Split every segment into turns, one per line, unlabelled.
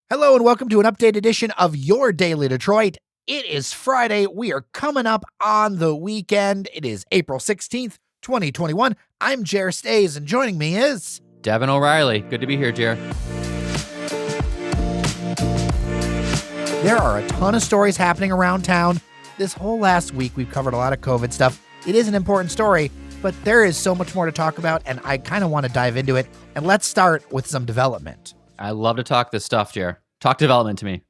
Hello and welcome to an updated edition of Your Daily Detroit. It is Friday. We are coming up on the weekend. It is April 16th, 2021. I'm Jer Stays, and joining me is
Devin O'Reilly. Good to be here, Jer.
There are a ton of stories happening around town. This whole last week, we've covered a lot of COVID stuff. It is an important story, but there is so much more to talk about, and I kind of want to dive into it. And let's start with some development.
I love to talk this stuff, Jer. Talk development to me.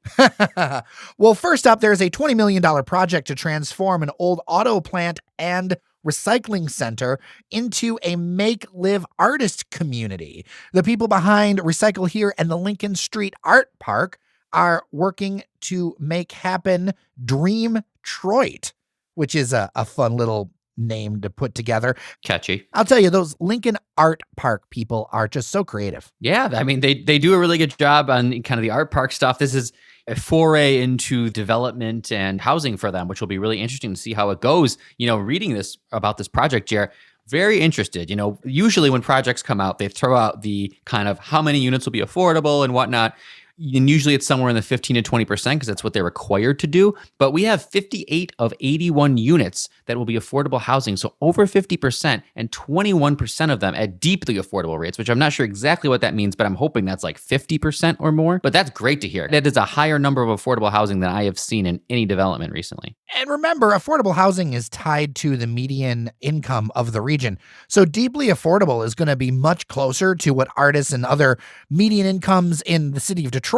Well, first up, there's a $20 million project to transform an old auto plant and recycling center into a make-live artist community. The people behind Recycle Here and the Lincoln Street Art Park are working to make happen Dream Troit, which is a fun little name to put together.
Catchy.
I'll tell you, those Lincoln Art Park people are just so creative.
Yeah, I mean, they do a really good job on kind of the art park stuff. This is a foray into development and housing for them, which will be really interesting to see how it goes. Reading this about this project, Jer, very interested. Usually when projects come out, they throw out the kind of how many units will be affordable and whatnot. And usually it's somewhere in the 15 to 20% because that's what they're required to do. But we have 58 of 81 units that will be affordable housing. So over 50% and 21% of them at deeply affordable rates, which I'm not sure exactly what that means, but I'm hoping that's like 50% or more. But that's great to hear. That is a higher number of affordable housing than I have seen in any development recently.
And remember, affordable housing is tied to the median income of the region. So deeply affordable is going to be much closer to what artists and other median incomes in the city of Detroit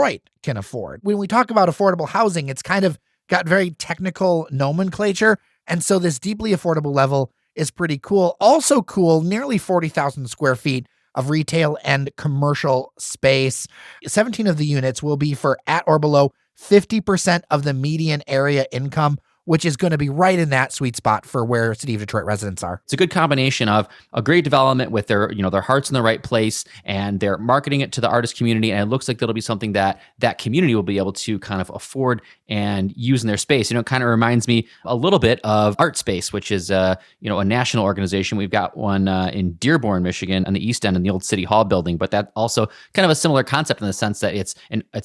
can afford. When we talk about affordable housing, it's kind of got very technical nomenclature. And so this deeply affordable level is pretty cool. Also cool, nearly 40,000 square feet of retail and commercial space. 17 of the units will be for at or below 50% of the median area income, which is going to be right in that sweet spot for where City of Detroit residents are.
It's a good combination of a great development with their hearts in the right place, and they're marketing it to the artist community, and it looks like that'll be something that community will be able to kind of afford and use in their space. It kind of reminds me a little bit of Art Space, which is a national organization. We've got one in Dearborn, Michigan, on the East End in the old City Hall building, but that also kind of a similar concept in the sense that it's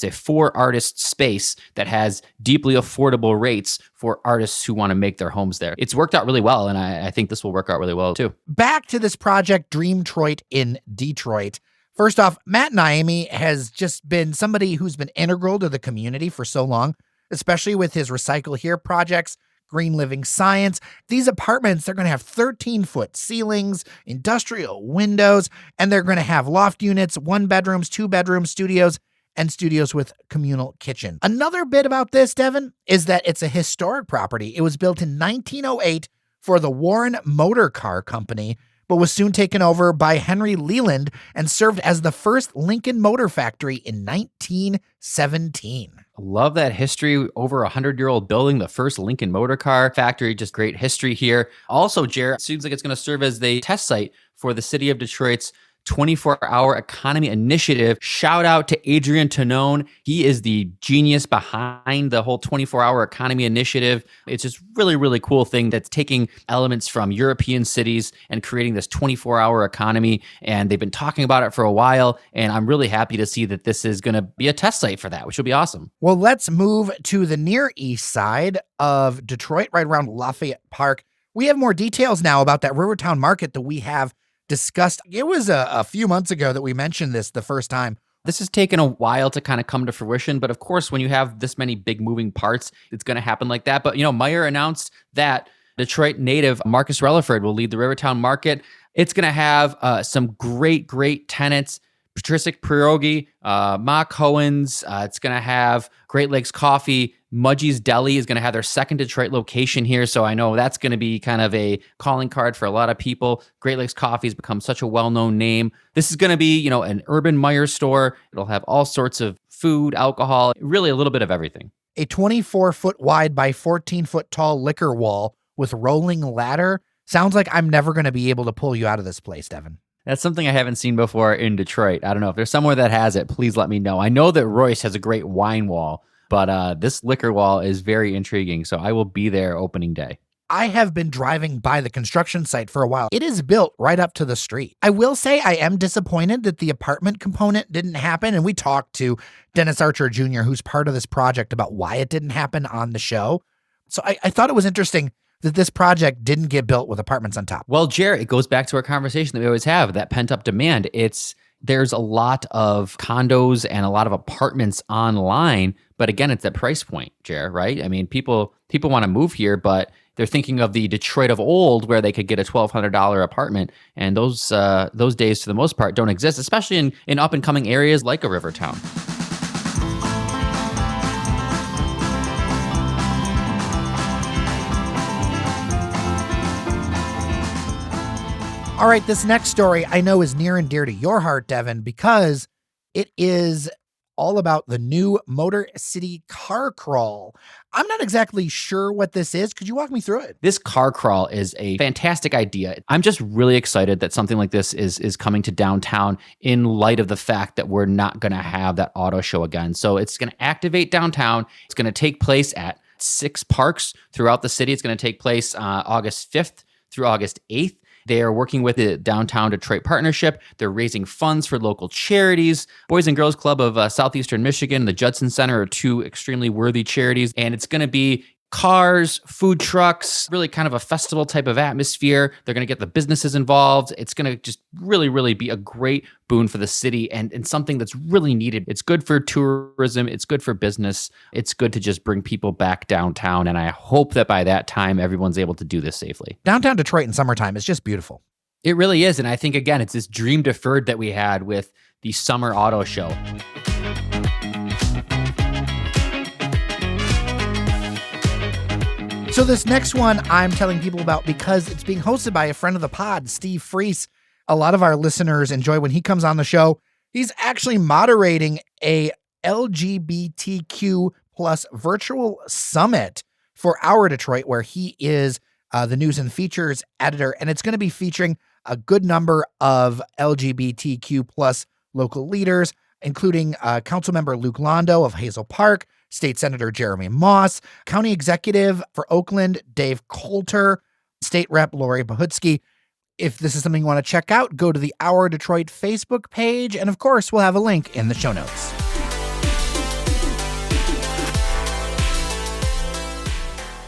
a for artist space that has deeply affordable rates for artists who want to make their homes there. It's worked out really well, and I think this will work out really well too.
Back to this project, Dream Troit in Detroit. First off, Matt Naimi has just been somebody who's been integral to the community for so long, especially with his Recycle Here projects, Green Living Science. These apartments, they're going to have 13-foot ceilings, industrial windows, and they're going to have loft units, 1 bedrooms, 2 bedrooms, studios, and studios with communal kitchen. Another bit about this, Devin, is that it's a historic property. It was built in 1908 for the Warren Motor Car Company, but was soon taken over by Henry Leland and served as the first Lincoln Motor Factory in 1917.
I love that history. Over 100-year-old building, the first Lincoln Motor Car Factory. Just great history here. Also, Jared, it seems like it's going to serve as the test site for the City of Detroit's 24-hour economy initiative. Shout out to Adrian Tonone. He is the genius behind the whole 24-hour economy initiative. It's just really, really cool thing that's taking elements from European cities and creating this 24-hour economy. And they've been talking about it for a while. And I'm really happy to see that this is going to be a test site for that, which will be awesome.
Well, let's move to the near east side of Detroit, right around Lafayette Park. We have more details now about that Rivertown Market that we have discussed. It was a few months ago that we mentioned this the first time.
This has taken a while to kind of come to fruition, but of course, when you have this many big moving parts, it's going to happen like that. But, Meyer announced that Detroit native Marcus Relaford will lead the Rivertown Market. It's going to have some great tenants. Patricia Pierogi, Ma Cohen's. It's going to have Great Lakes Coffee. Mudgie's Deli is going to have their second Detroit location here. So I know that's going to be kind of a calling card for a lot of people. Great Lakes Coffee has become such a well-known name. This is going to be, an urban Meijer store. It'll have all sorts of food, alcohol, really a little bit of everything.
A 24-foot wide by 14-foot tall liquor wall with rolling ladder. Sounds like I'm never going to be able to pull you out of this place, Devin.
That's something I haven't seen before in Detroit. I don't know. If there's somewhere that has it, please let me know. I know that Royce has a great wine wall, but this liquor wall is very intriguing, so I will be there opening day.
I have been driving by the construction site for a while. It is built right up to the street. I will say I am disappointed that the apartment component didn't happen. And we talked to Dennis Archer Jr., who's part of this project, about why it didn't happen on the show. So I thought it was interesting that this project didn't get built with apartments on top.
Well, Jared, it goes back to our conversation that we always have, that pent-up demand. There's a lot of condos and a lot of apartments online, but again, it's that price point, Jared, right? I mean, people want to move here, but they're thinking of the Detroit of old where they could get a $1,200 apartment, and those days, for the most part, don't exist, especially in up-and-coming areas like a Rivertown.
All right, this next story I know is near and dear to your heart, Devin, because it is all about the new Motor City car crawl. I'm not exactly sure what this is. Could you walk me through it?
This car crawl is a fantastic idea. I'm just really excited that something like this is coming to downtown in light of the fact that we're not going to have that auto show again. So it's going to activate downtown. It's going to take place at 6 parks throughout the city. It's going to take place August 5th through August 8th. They are working with the Downtown Detroit Partnership. They're raising funds for local charities. Boys and Girls Club of Southeastern Michigan, the Judson Center are two extremely worthy charities. And it's going to be cars, food trucks, really kind of a festival type of atmosphere. They're going to get the businesses involved. It's going to just really, really be a great boon for the city and something that's really needed. It's good for tourism. It's good for business. It's good to just bring people back downtown. And I hope that by that time, everyone's able to do this safely.
Downtown Detroit in summertime is just beautiful.
It really is. And I think, again, it's this dream deferred that we had with the summer auto show.
So this next one I'm telling people about because it's being hosted by a friend of the pod, Steve Freese. A lot of our listeners enjoy when he comes on the show. He's actually moderating a LGBTQ plus virtual summit for Our Detroit, where he is the news and features editor. And it's going to be featuring a good number of LGBTQ plus local leaders, including Councilmember Luke Londo of Hazel Park, State Senator Jeremy Moss, County Executive for Oakland, Dave Coulter, State Rep Lori Bahutsky. If this is something you want to check out, go to the Our Detroit Facebook page. And of course, we'll have a link in the show notes.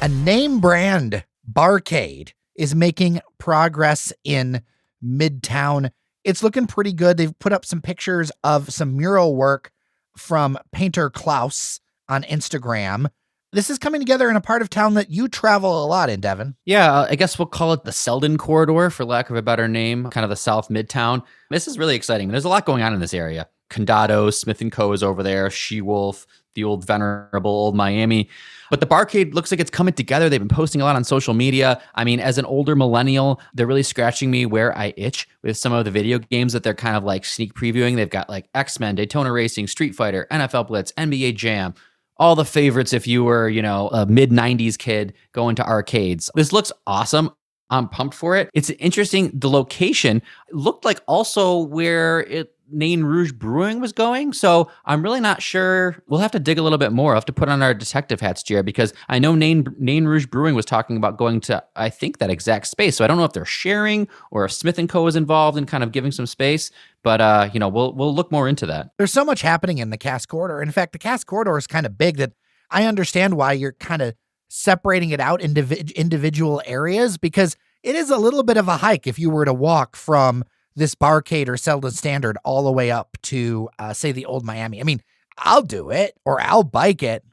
A name brand barcade is making progress in Midtown. It's looking pretty good. They've put up some pictures of some mural work from painter Klaus on Instagram. This is coming together in a part of town that you travel a lot in, Devin.
Yeah, I guess we'll call it the Selden Corridor, for lack of a better name, kind of the South Midtown. This is really exciting. There's a lot going on in this area. Condado, Smith & Co. is over there, She-Wolf, the old venerable old Miami. But the barcade looks like it's coming together. They've been posting a lot on social media. I mean, as an older millennial, they're really scratching me where I itch with some of the video games that they're kind of like sneak previewing. They've got like X-Men, Daytona Racing, Street Fighter, NFL Blitz, NBA Jam, all the favorites if you were, a mid-90s kid going to arcades. This looks awesome. I'm pumped for it. It's interesting. The location looked like also where Nain Rouge Brewing was going. So I'm really not sure. We'll have to dig a little bit more. I'll have to put on our detective hats, Jared, because I know Nain Rouge Brewing was talking about going to, I think, that exact space. So I don't know if they're sharing or if Smith & Co. is involved in kind of giving some space. But, we'll look more into that.
There's so much happening in the Cass Corridor. In fact, the Cass Corridor is kind of big that I understand why you're kind of separating it out into individual areas, because it is a little bit of a hike if you were to walk from this barcade or Selden Standard all the way up to, say, the old Miami. I mean, I'll do it, or I'll bike it.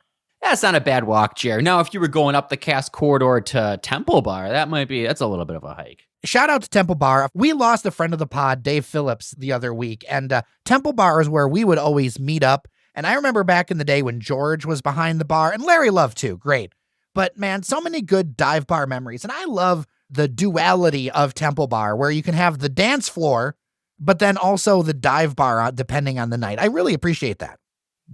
That's not a bad walk, Jared. Now, if you were going up the Cass Corridor to Temple Bar, that's a little bit of a hike.
Shout out to Temple Bar. We lost a friend of the pod, Dave Phillips, the other week, and Temple Bar is where we would always meet up. And I remember back in the day when George was behind the bar, and Larry Love too, great. But man, so many good dive bar memories. And I love the duality of Temple Bar, where you can have the dance floor, but then also the dive bar depending on the night. I really appreciate that.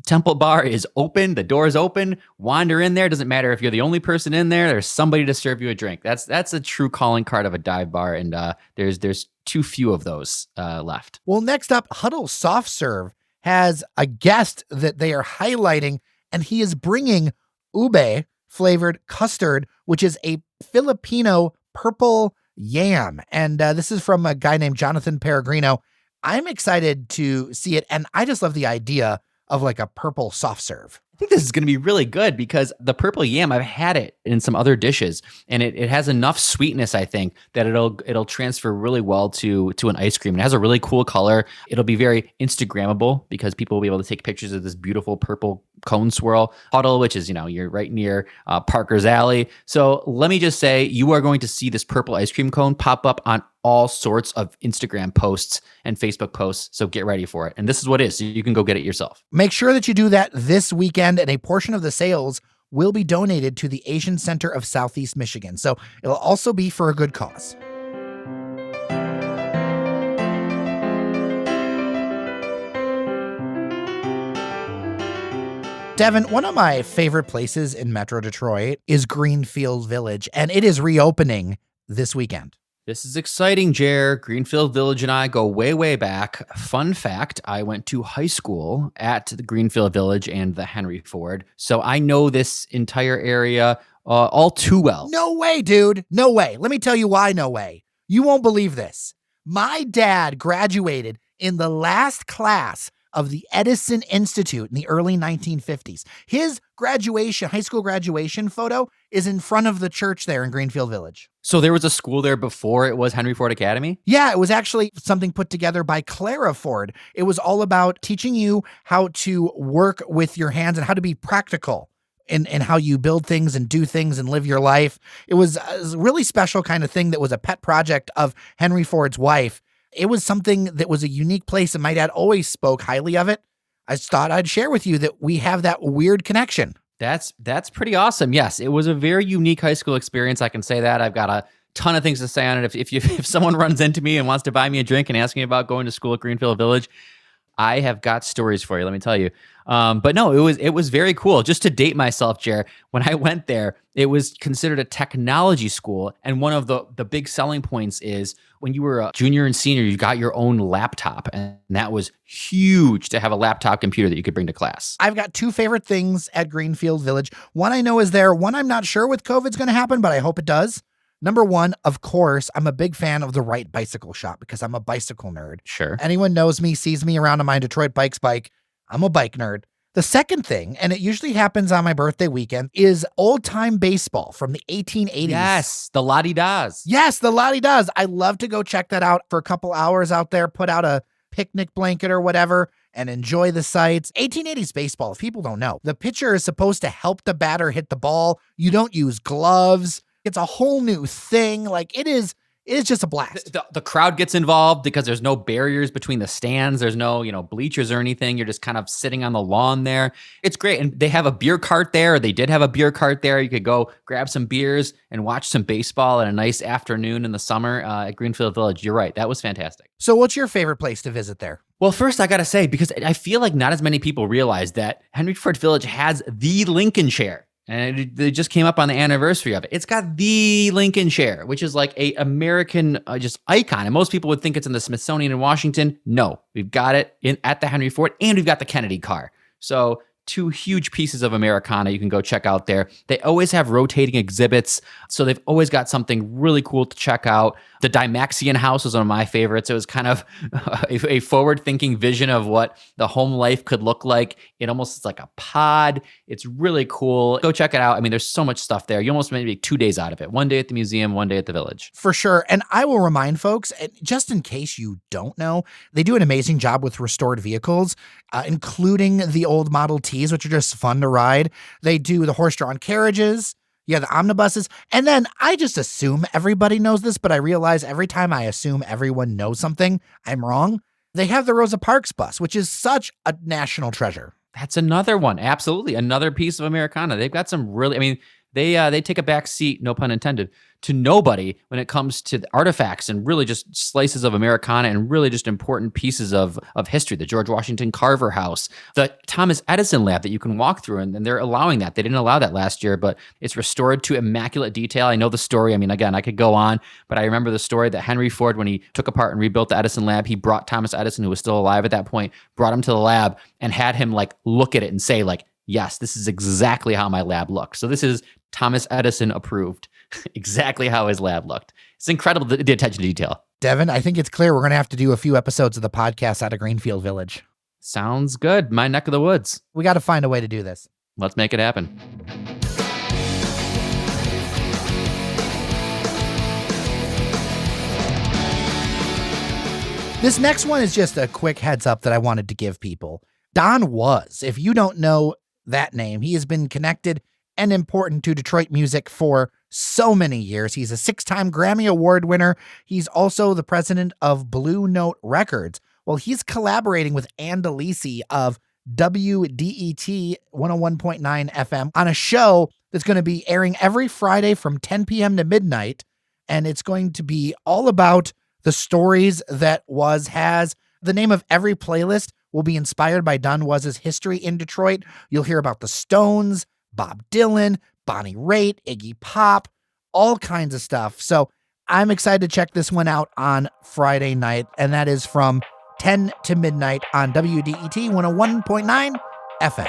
Temple Bar is open. The door is open. Wander in there. Doesn't matter if you're the only person in there. There's somebody to serve you a drink. That's a true calling card of a dive bar, and there's too few of those left.
Well, next up, Huddle Soft Serve has a guest that they are highlighting, and he is bringing ube flavored custard, which is a Filipino purple yam. And this is from a guy named Jonathan Peregrino. I'm excited to see it. And I just love the idea of like a purple soft serve.
I think this is going to be really good because the purple yam, I've had it in some other dishes, and it has enough sweetness, I think, that it'll transfer really well to an ice cream. It has a really cool color. It'll be very Instagrammable because people will be able to take pictures of this beautiful purple cone swirl puddle, which is, you're right near Parker's Alley. So let me just say, you are going to see this purple ice cream cone pop up on all sorts of Instagram posts and Facebook posts. So get ready for it. And this is what it is. So you can go get it yourself.
Make sure that you do that this weekend, and a portion of the sales will be donated to the Asian Center of Southeast Michigan. So it'll also be for a good cause. Devin, one of my favorite places in Metro Detroit is Greenfield Village, and it is reopening this weekend.
This is exciting, Jer. Greenfield Village and I go way, way back. Fun fact, I went to high school at the Greenfield Village and the Henry Ford, so I know this entire area all too well.
No way, dude. No way. Let me tell you why no way. You won't believe this. My dad graduated in the last class of the Edison Institute in the early 1950s. His high school graduation photo is in front of the church there in Greenfield Village.
So there was a school there before it was Henry Ford Academy?
Yeah, it was actually something put together by Clara Ford. It was all about teaching you how to work with your hands and how to be practical in how you build things and do things and live your life. It was a really special kind of thing that was a pet project of Henry Ford's wife. It was something that was a unique place, and my dad always spoke highly of it. I just thought I'd share with you that we have that weird connection.
That's pretty awesome. Yes, it was a very unique high school experience. I can say that. I've got a ton of things to say on it. If someone runs into me and wants to buy me a drink and ask me about going to school at Greenfield Village, I have got stories for you, let me tell you. But no, it was very cool. Just to date myself, Jer, when I went there, it was considered a technology school. And one of the big selling points is when you were a junior and senior, you got your own laptop. And that was huge to have a laptop computer that you could bring to class.
I've got two favorite things at Greenfield Village. One I know is there. One I'm not sure with COVID's going to happen, but I hope it does. Number one, of course, I'm a big fan of the Wright Bicycle Shop because I'm a bicycle nerd.
Sure.
Anyone knows me, sees me around on my Detroit Bikes bike. I'm a bike nerd. The second thing, and it usually happens on my birthday weekend, is old-time baseball from the 1880s.
Yes, the La-Di-Das.
Yes, the La-Di-Das. I love to go check that out for a couple hours out there, put out a picnic blanket or whatever, and enjoy the sights. 1880s baseball, if people don't know, the pitcher is supposed to help the batter hit the ball. You don't use gloves. It's a whole new thing. Like it is just a blast.
The crowd gets involved because there's no barriers between the stands. There's no, bleachers or anything. You're just kind of sitting on the lawn there. It's great. And they have a beer cart there. They did have a beer cart there. You could go grab some beers and watch some baseball on a nice afternoon in the summer at Greenfield Village. You're right. That was fantastic.
So what's your favorite place to visit there?
Well, first I got to say, because I feel like not as many people realize that Henry Ford Village has the Lincoln Chair. And they just came up on the anniversary of it. It's got the Lincoln Chair, which is like a American just icon. And most people would think it's in the Smithsonian in Washington. No, we've got it at the Henry Ford, and we've got the Kennedy car. So two huge pieces of Americana you can go check out there. They always have rotating exhibits, so they've always got something really cool to check out. The Dymaxion house was one of my favorites. It was kind of a forward-thinking vision of what the home life could look like. It almost is like a pod. It's really cool. Go check it out. I mean, there's so much stuff there. You almost maybe 2 days out of it. 1 day at the museum, 1 day at the village.
For sure. And I will remind folks, just in case you don't know, they do an amazing job with restored vehicles, including the old Model Ts, which are just fun to ride. They do the horse-drawn carriages. Yeah, the omnibuses. And then I just assume everybody knows this, but I realize every time I assume everyone knows something, I'm wrong. They have the Rosa Parks bus, which is such a national treasure.
That's another one. Absolutely. Another piece of Americana. They've got some really, they take a back seat, no pun intended, to nobody when it comes to the artifacts and really just slices of Americana and really just important pieces of history. The George Washington Carver House, the Thomas Edison lab that you can walk through, and they're allowing that. They didn't allow that last year, but it's restored to immaculate detail. I know the story. I mean, again, I could go on, but I remember the story that Henry Ford, when he took apart and rebuilt the Edison lab, he brought Thomas Edison, who was still alive at that point, brought him to the lab and had him look at it and say yes, this is exactly how my lab looks. So this is Thomas Edison approved. Exactly how his lab looked. It's incredible, the attention to detail.
Devin, I think it's clear we're going to have to do a few episodes of the podcast out of Greenfield Village.
Sounds good. My neck of the woods.
We got to find a way to do this.
Let's make it happen.
This next one is just a quick heads up that I wanted to give people. Don Was, if you don't know that name, he has been connected and important to Detroit music for so many years. He's a 6-time Grammy Award winner. He's also the president of Blue Note Records. Well, he's collaborating with Ann DeLisi of WDET 101.9 FM on a show that's going to be airing every Friday from 10 p.m. to midnight. And it's going to be all about the stories that Was has. The name of every playlist will be inspired by Don Was's history in Detroit. You'll hear about the Stones, Bob Dylan, Bonnie Raitt, Iggy Pop, all kinds of stuff. So I'm excited to check this one out on Friday night, and that is from 10 to midnight on WDET 101.9 FM.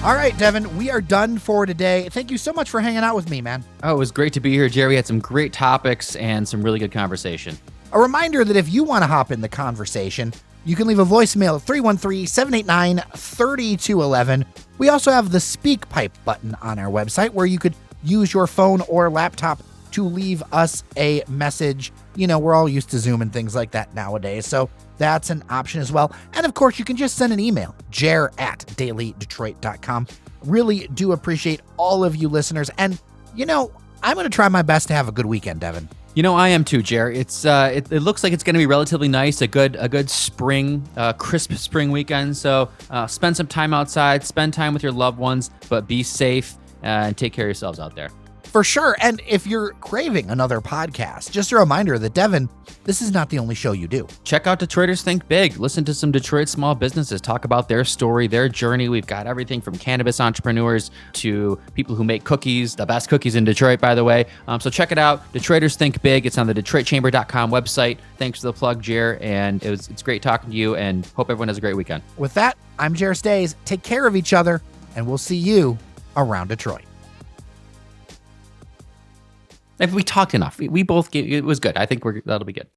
All right, Devin, we are done for today. Thank you so much for hanging out with me, man.
Oh, it was great to be here, Jerry. We had some great topics and some really good conversation.
A reminder that if you want to hop in the conversation, you can leave a voicemail at 313-789-3211. We also have the Speak Pipe button on our website where you could use your phone or laptop to leave us a message. You know, we're all used to Zoom and things like that nowadays, so that's an option as well. And of course, you can just send an email, jer@dailydetroit.com. Really do appreciate all of you listeners. And, you know, I'm going to try my best to have a good weekend, Devin.
You know, I am too, Jer. It looks like it's going to be relatively nice, a good spring, crisp spring weekend. So spend some time outside, spend time with your loved ones, but be safe and take care of yourselves out there.
For sure. And if you're craving another podcast, just a reminder that, Devin, this is not the only show you do.
Check out Detroiters Think Big. Listen to some Detroit small businesses talk about their story, their journey. We've got everything from cannabis entrepreneurs to people who make cookies, the best cookies in Detroit, by the way. So check it out. Detroiters Think Big. It's on the DetroitChamber.com website. Thanks for the plug, Jer. And it's great talking to you, and hope everyone has a great weekend.
With that, I'm Jer Stays. Take care of each other, and we'll see you around Detroit.
If we talked enough, we both it was good. I think that'll be good.